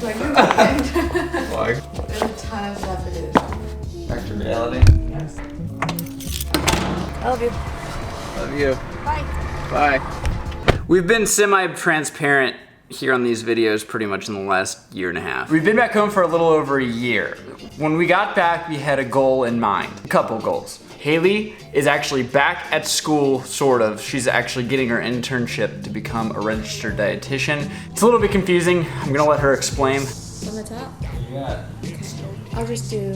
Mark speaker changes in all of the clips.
Speaker 1: Like your weekend.
Speaker 2: Why?
Speaker 1: There's a ton of stuff to do.
Speaker 2: Back to reality.
Speaker 1: Yes. I love you.
Speaker 2: Love you.
Speaker 1: Bye.
Speaker 2: Bye. We've been semi-transparent here on these videos pretty much in the last year and a half. We've been back home for a little over a year. When we got back, we had a goal in mind, a couple goals. Haley is actually back at school, sort of. She's actually getting her internship to become a registered dietitian. It's a little bit confusing. I'm gonna let her explain.
Speaker 1: From the top?
Speaker 2: Yeah.
Speaker 1: Okay. I'll just do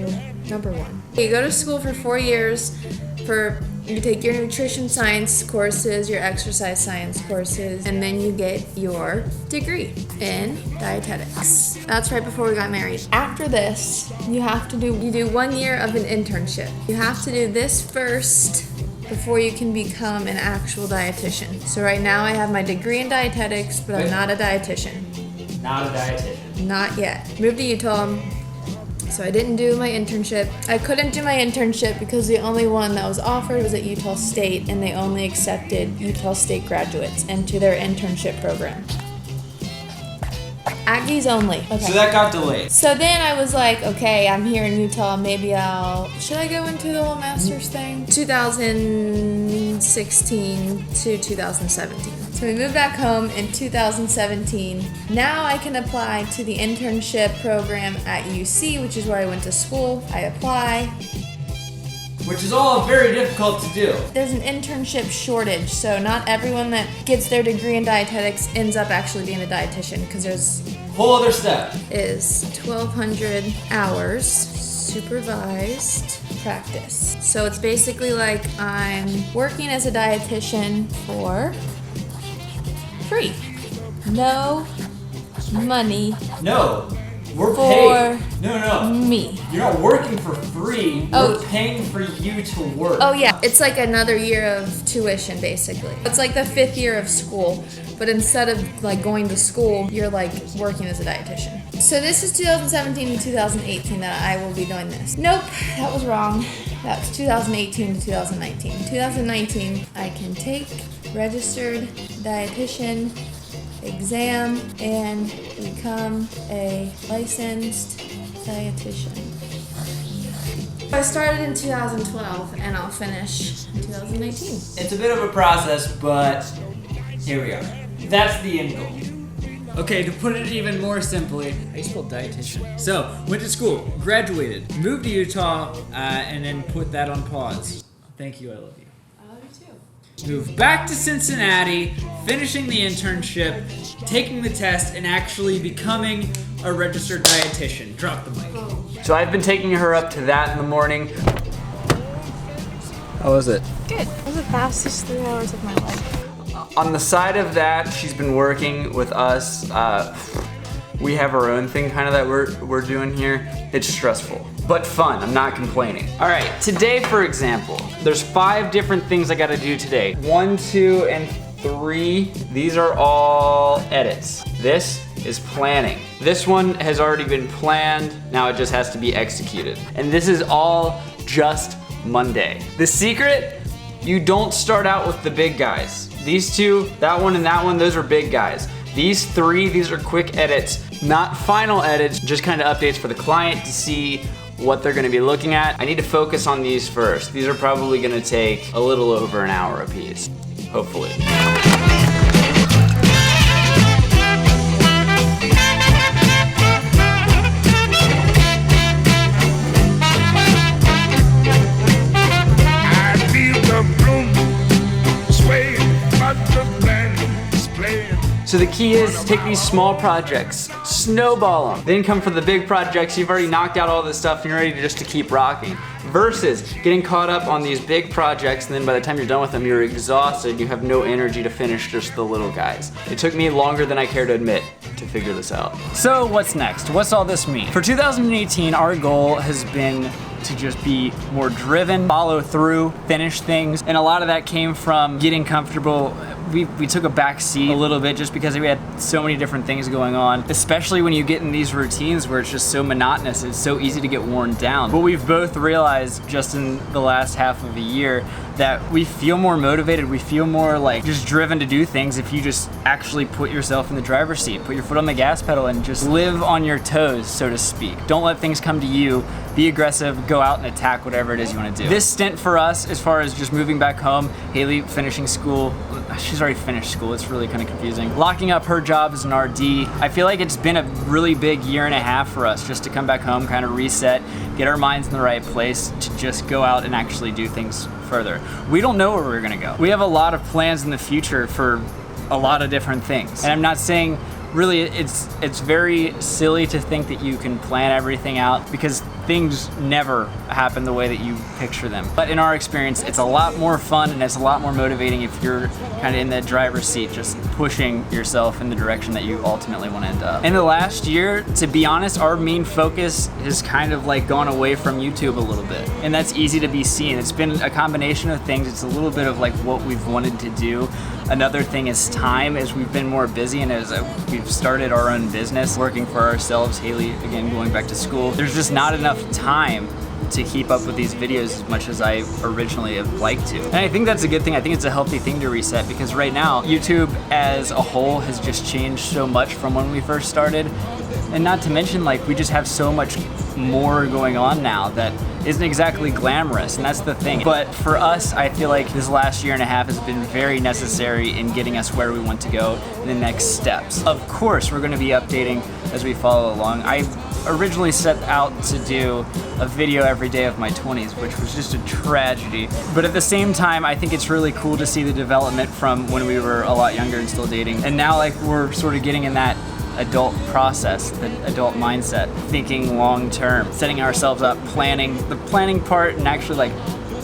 Speaker 1: number 1. You go to school for 4 years you take your nutrition science courses, your exercise science courses, and then you get your degree in dietetics. That's right before we got married. After this, you do 1 year of an internship. You have to do this first before you can become an actual dietitian. So right now I have my degree in dietetics, but I'm not a dietitian.
Speaker 2: Not a dietitian.
Speaker 1: Not yet. Moved to Utah. So I didn't do my internship. I couldn't do my internship because the only one that was offered was at Utah State, and they only accepted Utah State graduates into their internship program. Aggies only. Okay.
Speaker 2: So that got delayed.
Speaker 1: So then I was like, okay, I'm here in Utah, maybe should I go into the whole master's thing? 2016 to 2017. So we moved back home in 2017. Now I can apply to the internship program at UC, which is where I went to school. I apply.
Speaker 2: Which is all very difficult to do.
Speaker 1: There's an internship shortage, so not everyone that gets their degree in dietetics ends up actually being a dietitian, because there's
Speaker 2: whole other step.
Speaker 1: Is 1,200 hours supervised practice. So it's basically like I'm working as a dietitian for free. No money.
Speaker 2: No, we're
Speaker 1: for
Speaker 2: paid. No.
Speaker 1: Me.
Speaker 2: You're not working for free.
Speaker 1: Oh.
Speaker 2: We're paying for you to work.
Speaker 1: Oh yeah, it's like another year of tuition basically. It's like the 5th year of school, but instead of like going to school, you're like working as a dietitian. So this is 2017 to 2018 that I will be doing this. Nope, that was wrong. That's 2018 to 2019. 2019, I can take registered dietitian exam and become a licensed dietitian. I started in 2012 and I'll finish in 2019.
Speaker 2: It's a bit of a process, but here we are. That's the end goal. Okay, to put it even more simply, how do you spell dietitian? So, went to school, graduated, moved to Utah, and then put that on pause. Thank you, I love you.
Speaker 1: I love you too.
Speaker 2: Moved back to Cincinnati, finishing the internship, taking the test, and actually becoming a registered dietitian. Drop the mic.
Speaker 1: Oh.
Speaker 2: So I've been taking her up to that in the morning. How was it?
Speaker 1: Good. It was the fastest 3 hours of my life.
Speaker 2: On the side of that, she's been working with us. We have our own thing kind of that we're doing here. It's stressful, but fun. I'm not complaining. All right, today, for example, there's 5 different things I gotta do today. 1, 2, and 3. These are all edits. This is planning. This one has already been planned. Now it just has to be executed. And this is all just Monday. The secret, you don't start out with the big guys. These 2, that one and that one, those are big guys. These 3, these are quick edits, not final edits, just kind of updates for the client to see what they're gonna be looking at. I need to focus on these first. These are probably gonna take a little over an hour a piece, hopefully. So the key is to take these small projects, snowball them, then come for the big projects. You've already knocked out all this stuff and you're ready just to keep rocking. Versus getting caught up on these big projects and then by the time you're done with them, you're exhausted. You have no energy to finish just the little guys. It took me longer than I care to admit to figure this out. So what's next? What's all this mean? For 2018, our goal has been to just be more driven, follow through, finish things. And a lot of that came from getting comfortable we took a back seat a little bit just because we had so many different things going on, especially when you get in these routines where it's just so monotonous. It's so easy to get worn down. But we've both realized just in the last half of a year that we feel more motivated, we feel more like just driven to do things if you just actually put yourself in the driver's seat, put your foot on the gas pedal and just live on your toes, so to speak. Don't let things come to you. Be aggressive, go out and attack whatever it is you want to do. This stint for us, as far as just moving back home, Haley finishing school, she's already finished school, it's really kind of confusing. Locking up her job as an RD, I feel like it's been a really big year and a half for us just to come back home, kind of reset, get our minds in the right place to just go out and actually do things further. We don't know where we're gonna go. We have a lot of plans in the future for a lot of different things. And I'm not saying, really, it's very silly to think that you can plan everything out because things never happen the way that you picture them. But in our experience, it's a lot more fun and it's a lot more motivating if you're kind of in the driver's seat, just pushing yourself in the direction that you ultimately want to end up. In the last year, to be honest, our main focus has kind of like gone away from YouTube a little bit. And that's easy to be seen. It's been a combination of things. It's a little bit of like what we've wanted to do. Another thing is time, as we've been more busy and as we've started our own business, working for ourselves, Haley, again, going back to school. There's just not enough time to keep up with these videos as much as I originally have liked to. And I think that's a good thing. I think it's a healthy thing to reset because right now, YouTube as a whole has just changed so much from when we first started. And not to mention, like, we just have so much more going on now that isn't exactly glamorous, and that's the thing. But for us, I feel like this last year and a half has been very necessary in getting us where we want to go in the next steps. Of course, we're gonna be updating as we follow along. I originally set out to do a video every day of my 20s, which was just a tragedy. But at the same time, I think it's really cool to see the development from when we were a lot younger and still dating. And now, like, we're sort of getting in that adult process, the adult mindset, thinking long term, setting ourselves up, planning, the planning part, and actually like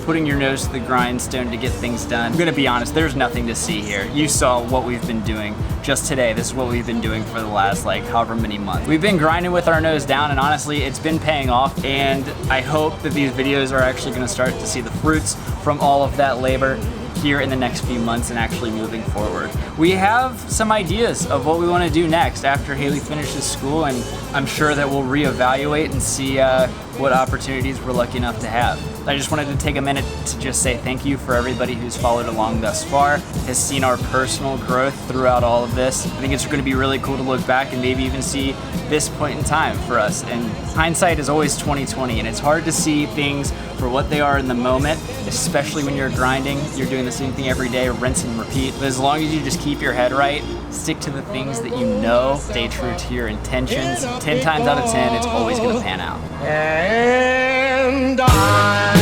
Speaker 2: putting your nose to the grindstone to get things done. I'm gonna be honest, there's nothing to see here. You saw what we've been doing just today. This is what we've been doing for the last like however many months. We've been grinding with our nose down, and honestly, it's been paying off, and I hope that these videos are actually gonna start to see the fruits from all of that labor here in the next few months and actually moving forward. We have some ideas of what we want to do next after Haley finishes school, and I'm sure that we'll reevaluate and see what opportunities we're lucky enough to have. I just wanted to take a minute to just say thank you for everybody who's followed along thus far, has seen our personal growth throughout all of this. I think it's going to be really cool to look back and maybe even see this point in time for us. And hindsight is always 20/20, and it's hard to see things for what they are in the moment, especially when you're grinding. You're doing the same thing every day, rinse and repeat. But as long as you just keep your head right, stick to the things that you know, stay true to your intentions, 10 times out of 10, it's always going to pan out.
Speaker 3: And I